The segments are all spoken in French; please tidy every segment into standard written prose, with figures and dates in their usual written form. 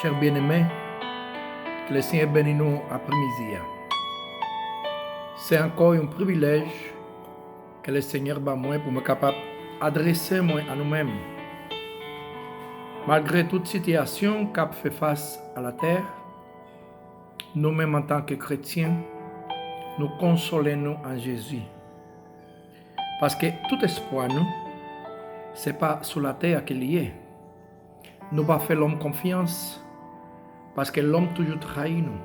chers bien-aimés, que le Seigneur bénisse nous après-midi. C'est encore un privilège que le Seigneur m'a moi pour me capable d'adresser moi à nous-mêmes. Malgré toute situation qu'a fait face à la terre, nous-mêmes en tant que chrétiens, nous consolons en Jésus. Parce que tout espoir, nous, ce n'est pas sur la terre qu'il y est. Nous ne pas faire l'homme confiance, parce que l'homme toujours trahit nous.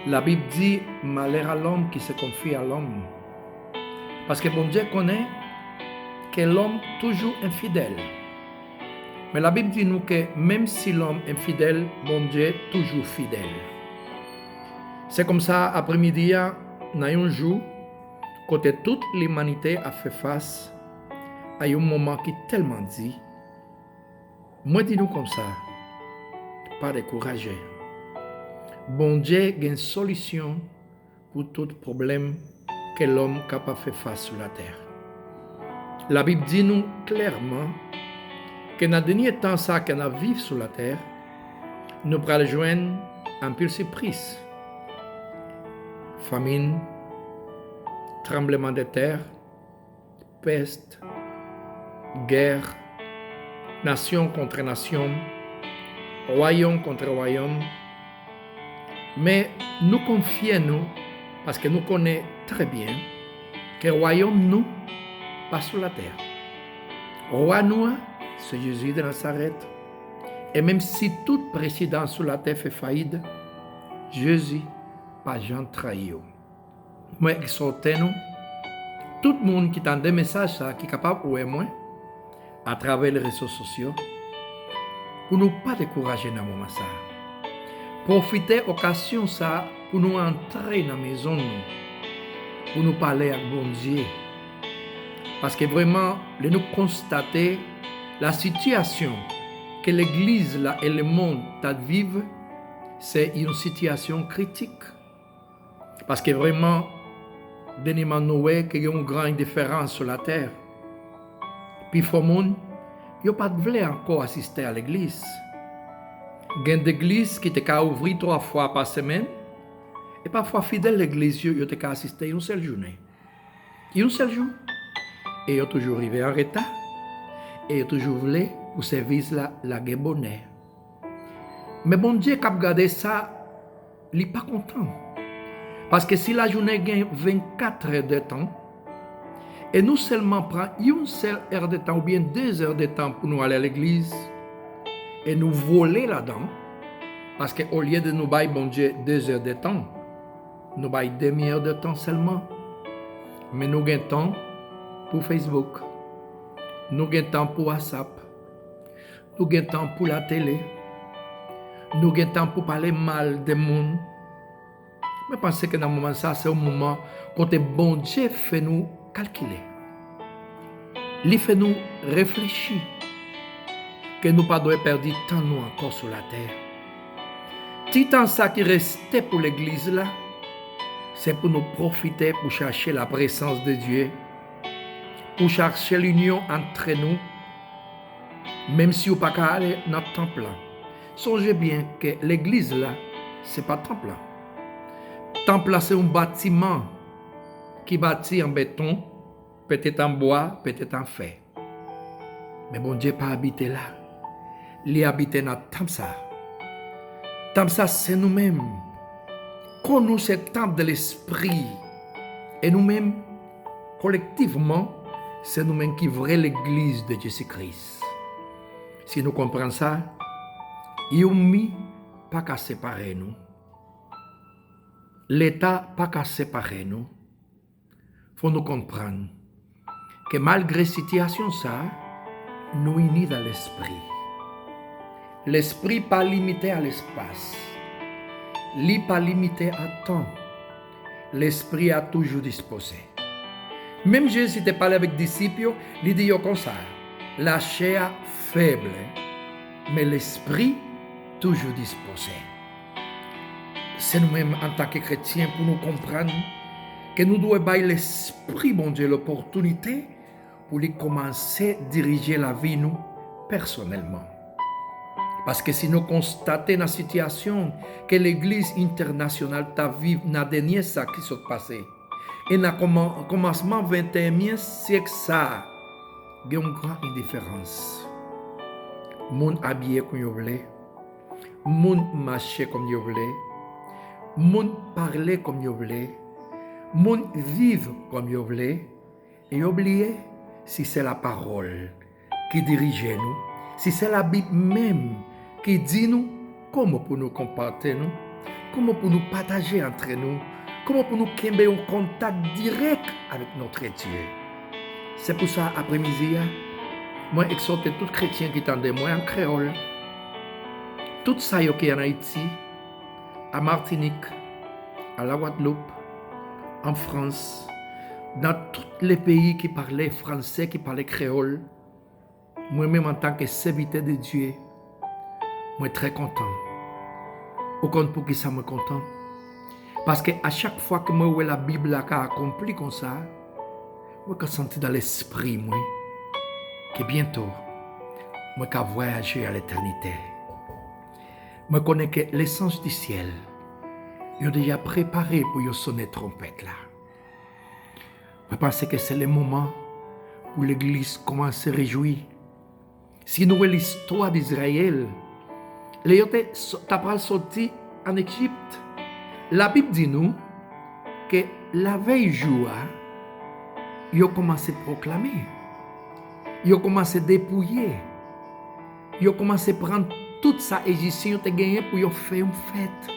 La Bible dit, malheur à l'homme qui se confie à l'homme. Parce que bon Dieu connaît que l'homme toujours infidèle. Mais la Bible dit nous que même si l'homme est infidèle, bon Dieu est toujours fidèle. C'est comme ça, après-midi, dans un jour, quand toute l'humanité a fait face à un moment qui est tellement dit, moi dis-nous comme ça, pas décourager. Bon Dieu a une solution pour tout problème que l'homme est capable de faire face sur la terre. La Bible dit nous clairement que dans le dernier temps ça qu'on a vécu sur la terre, nous pourrons joindre un pile surprise. Famine, tremblement de terre, peste, guerre, nation contre nation, royaume contre royaume. Mais nous confions nous, parce que nous connaissons très bien que le royaume nous pas sur la terre. Roi nous, c'est Jésus de Nazareth. Et même si tout président sur la terre fait faillite, Jésus pas Jean trahi. Moi, exhortez nous, tout le monde qui tend des messages qui est capable de voir moi à travers les réseaux sociaux, pour ne pas décourager dans le moment ça. Profitez de l'occasion ça pour nous entrer dans la maison, pour nous parler avec bon Dieu. Parce que vraiment, nous constatons la situation que l'Église là, et le monde vivent, c'est une situation critique. Parce que vraiment, nous voyons qu'il y a une grande différence sur la terre. Puis, il n'y a pas de voulu encore assister à l'église. Il y a des églises qui te ouvrir 3 fois par semaine. Et parfois, fidèles à l'église, ils te assister une seule journée. Un seul jour. Et ils ont toujours arrivé en retard. Et ils ont toujours voulu, pour service la bonheur. Mais bon Dieu, qui a regardé ça, il n'est pas content. Parce que si la journée gagne 24 heures de temps, et nous seulement prenons une seule heure de temps ou bien 2 heures de temps pour nous aller à l'église, et nous voler là-dedans, parce qu'au lieu de nous bailler, bon Dieu, 2 heures de temps, nous baillons demi-heure de temps seulement. Mais nous avons temps pour Facebook, nous avons temps pour WhatsApp, nous avons temps pour la télé, nous avons temps pour parler mal des monde. Je pense que dans ce moment, c'est un moment où le bon Dieu fait nous calculer. Il fait nous réfléchir. Que nous ne pas perdre temps nous encore sur la terre. Tout temps ça qui restait pour l'église là, c'est pour nous profiter pour chercher la présence de Dieu, pour chercher l'union entre nous, même si vous ne pouvez pas aller dans le temple là. Songez bien que l'église là, ce n'est pas le temple là. Le temple là, c'est un bâtiment qui est bâti en béton, peut-être en bois, peut-être en fer. Mais bon Dieu pas habité là. Il habite dans le temple ça. Le temple ça, c'est nous-mêmes. Quand nous, c'est le temple de l'esprit. Et nous-mêmes, collectivement, c'est nous-mêmes qui vraie l'église de Jésus-Christ. Si nous comprenons ça, il n'y a pas qu'à séparer nous. L'État pas qu'à séparer nous. Il faut nous comprendre que malgré la situation, ça, nous unis dans l'esprit. L'esprit pas limité à l'espace. Il pas limité à temps. L'esprit a toujours disposé. Même Jésus te parlé avec les disciples, il dit comme ça. La chair faible, mais l'esprit toujours disposé. C'est nous-mêmes en tant que chrétiens pour nous comprendre que nous devons bailler l'esprit, bon Dieu, l'opportunité pour lui commencer à diriger la vie nous personnellement. Parce que si nous constatons la situation que l'Église internationale t'a vu dans le dernier ça qui s'est passé, et dans le commencement 21e siècle, ça, il y a une grande différence. Moun habillé comme vous voulez, moun marché comme vous voulez, moun parler comme vous voulez, moun vivre comme vous voulez, et oubliez si c'est la parole qui dirige nous, si c'est la Bible même qui dit nous comment pour nous comporter nous, comment pour nous partager entre nous, comment pour nous créer un contact direct avec notre Dieu. C'est pour ça, après-midi, moi exhorte tout chrétien qui tendait moi en créole, tout ça qui est en Haïti, à Martinique, à la Guadeloupe, en France, dans tous les pays qui parlaient français, qui parlaient créole, moi-même en tant que serviteur de Dieu, moi très content. Au compte pour qui ça me content? Parce que à chaque fois que moi vois la Bible qui a accompli comme ça, moi je sens dans l'esprit moi que bientôt moi je voyager à l'éternité. Moi connais que l'essence du ciel, ils ont déjà préparé pour y sonner trompette là. Je pense que c'est le moment où l'Église commence à se réjouir. Si nous voyons l'histoire d'Israël, les gens sorti en Égypte. La Bible dit nous que la veille jour, ils ont commencé à proclamer, ils ont commencé à dépouiller, ils ont commencé à prendre toute sa égyptien ont gagné pour faire une fête,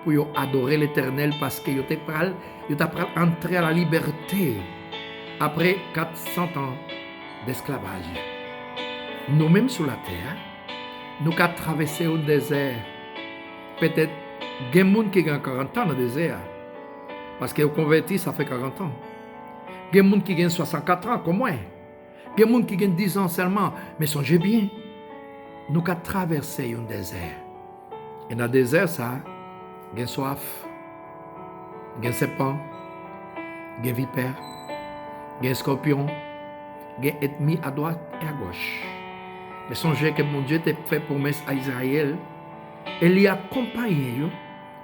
pour adorer l'Éternel parce qu'ils ont entré à la liberté après 400 ans d'esclavage. Nous-mêmes sur la terre, nous avons traversé un désert. Peut-être il y a des gens qui ont 40 ans dans le désert. Parce qu'ils ont converti, ça fait 40 ans. Il y a des gens qui ont 64 ans comme moi. Il y a des gens qui ont 10 ans seulement. Mais songez bien, nous avons traversé un désert. Et dans le désert, ça, il y a soif, il y a serpent, il y a vipère, il y a scorpion, il y a ennemi à droite et à gauche. Mais songez que mon Dieu t'a fait promesse à Israël. Et il y a accompagné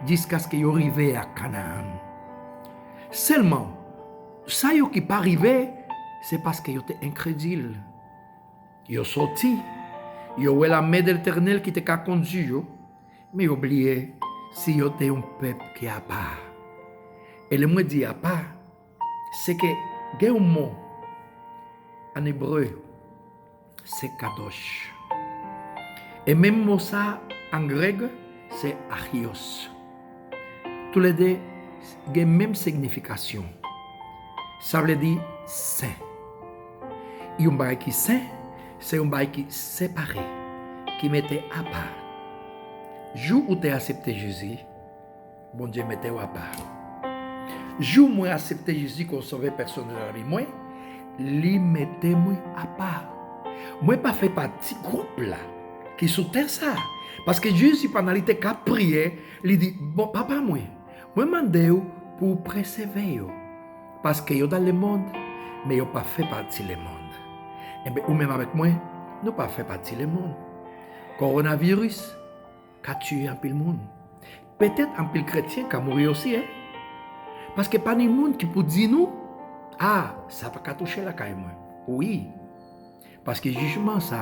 jusqu'à ce qu'ils arrivent à Canaan. Seulement, ça qui n'est pas arrivé, c'est parce qu'ils étaient incrédules. Ils sont sortis. Ils ont eu la main de l'Éternel qui t'a conduit. Mais ils ont oublié si ils étaient un peuple qui a part. Et le mot dit à part, c'est que il y a un mot en hébreu, c'est kadosh. Et même mot ça, en grec, c'est achios. Tous les deux ont la même signification. Ça veut dire saint. Et un bail qui saint, c'est un bail qui séparé, qui mettait à part. Jour où tu as accepté Jésus, bon Dieu mettait à part. Jour où tu as accepté Jésus comme sauveur personnel dans la vie, moi, lui mettait moi à part. Moi, pas fait partie du groupe là, qui soutient ça. Parce que Jésus, pendant qu'il a prié, il dit, bon, papa, moi demande pour préserver. Parce que yo dans le monde, mais yo pas fait partie du monde. Et bien, ou même avec moi, nous pas fait partie du monde. Coronavirus, a tué un peu le monde. Peut-être un peu le chrétien qui a mouru aussi. Hein? Parce que pas de monde qui peut dire nous, ah, ça va pas toucher la caille moi. Oui. Parce que le jugement, ça,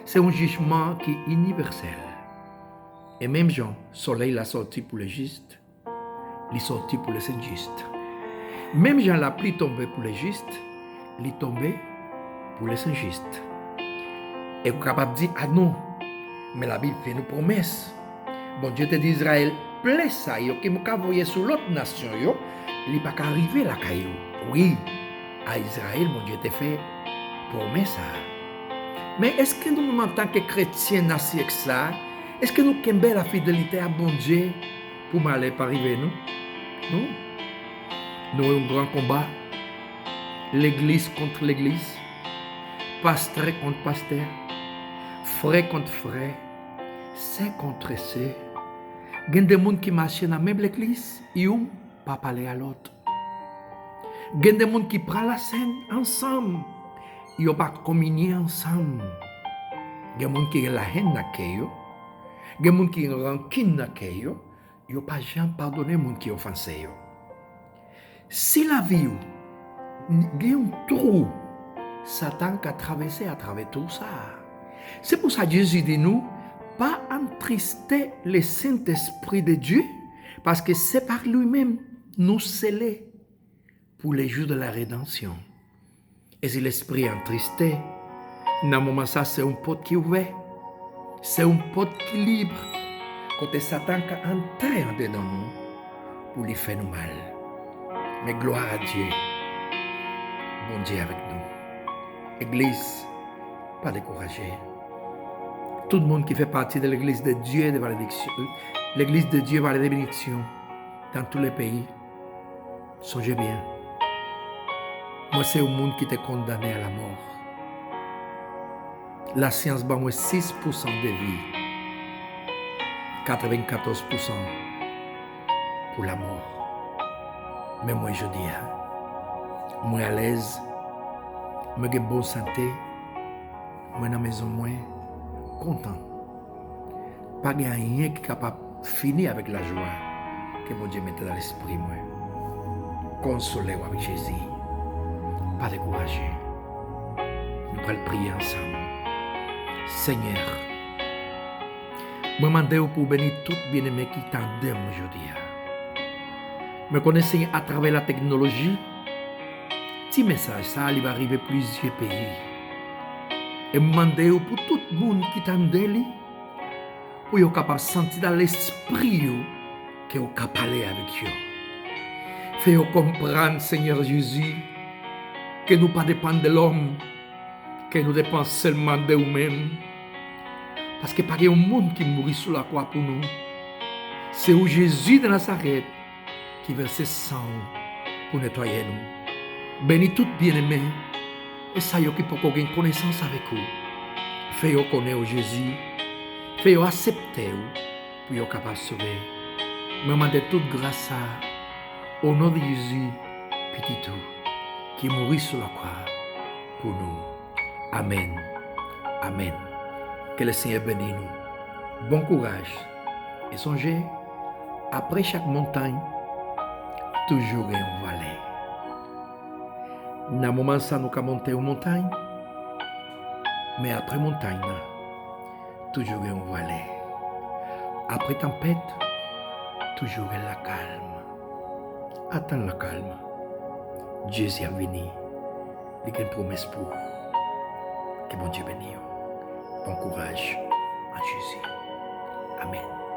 c'est un jugement qui est universel. Et même Jean, le soleil l'a sorti pour les justes, il est sorti pour les injustes. Même Jean, la pluie tombée pour les justes, il est tombé pour les injustes. Et vous êtes capable de dire, ah non, mais la Bible fait une promesse. Bon Dieu te dit Israël, plaît ça, qui m'a envoyé sur l'autre nation, il n'est pas arrivé là. Oui, à Israël, mon Dieu te fait promesse ça. Mais est-ce que nous, en tant que chrétiens, nassis avec ça, est-ce que nous avons la fidélité à bon Dieu pour m'aller pas arriver, nous? Non. Nous avons un grand combat. L'église contre l'église. Pasteur contre pasteur. Frère contre frère. C'est contre c'est. Il y a des gens qui marchent dans la même église, ils ne peuvent pas parler à l'autre. Il y a des gens qui prennent la scène ensemble. Ils ne peuvent pas communier ensemble. Il y a des gens qui ont la haine dans le cœur. Il y a des gens qui ont rancune dans le cœur. Ils n'ont pas jamais pardonné les gens qui ont offensé. Si la vie, il y a un trou, Satan a traversé à travers tout ça. C'est pour ça que Jésus dit nous, pas entrister le Saint-Esprit de Dieu, parce que c'est par lui-même nous sceller pour les jours de la rédemption. Et si l'Esprit est entristé, dans ce moment ça, c'est un porte qui est ouvert, c'est un porte qui est libre, côté Satan qui a entré en dedans nous pour lui faire nous mal. Mais gloire à Dieu, bon Dieu avec nous. Église, pas découragée. Tout le monde qui fait partie de l'église de Dieu de bénédiction, l'église de Dieu va les bénédictions dans tous les pays. Songez bien. Moi, c'est un monde qui était condamné à la mort. La science bat moi 6% de vie, 94% pour la mort. Mais moi, je dis, moi à l'aise, moi j'ai bonne santé, moi dans la maison, moi content. Pas de rien qui est capable de finir avec la joie que mon Dieu mette dans l'esprit, moi. Consolez-vous avec Jésus. Pas découragé. Nous allons prier ensemble. Seigneur, je demande pour bénir tout bien-aimé qui t'aime aujourd'hui. Me connaissez à travers la technologie, petit message, ça il va arriver à plusieurs pays. Et je demande pour tout le monde qui t'aime, pour être capable de sentir dans l'esprit que vous capable parler avec eux. Fais-vous comprendre, Seigneur Jésus, que nous ne dépendons pas de l'homme, que nous dépendons seulement de nous-mêmes. Parce que pas un monde qui mourit sous la croix pour nous. C'est où Jésus de Nazareth qui verse sang pour nettoyer nous. Bénis tout bien-aimé. Et ça y est qui peut avoir une connaissance avec vous. Fais-vous connaître Jésus. Fais-vous accepter pour être capable de sauver. Je demande toute grâce au nom de Jésus, petit tout, qui mourit sur la croix pour nous. Amen. Amen. Que le Seigneur bénisse nous. Bon courage. Et songez, après chaque montagne, toujours une vallée. Dans le moment ça, nous avons monté une montagne, mais après montagne, toujours une vallée. Après tempête, toujours la calme. Attends la calme. Jésus est venu. Il y a une promesse pour vous. Que bon Dieu bénisse. Bon courage en Jésus. Amen.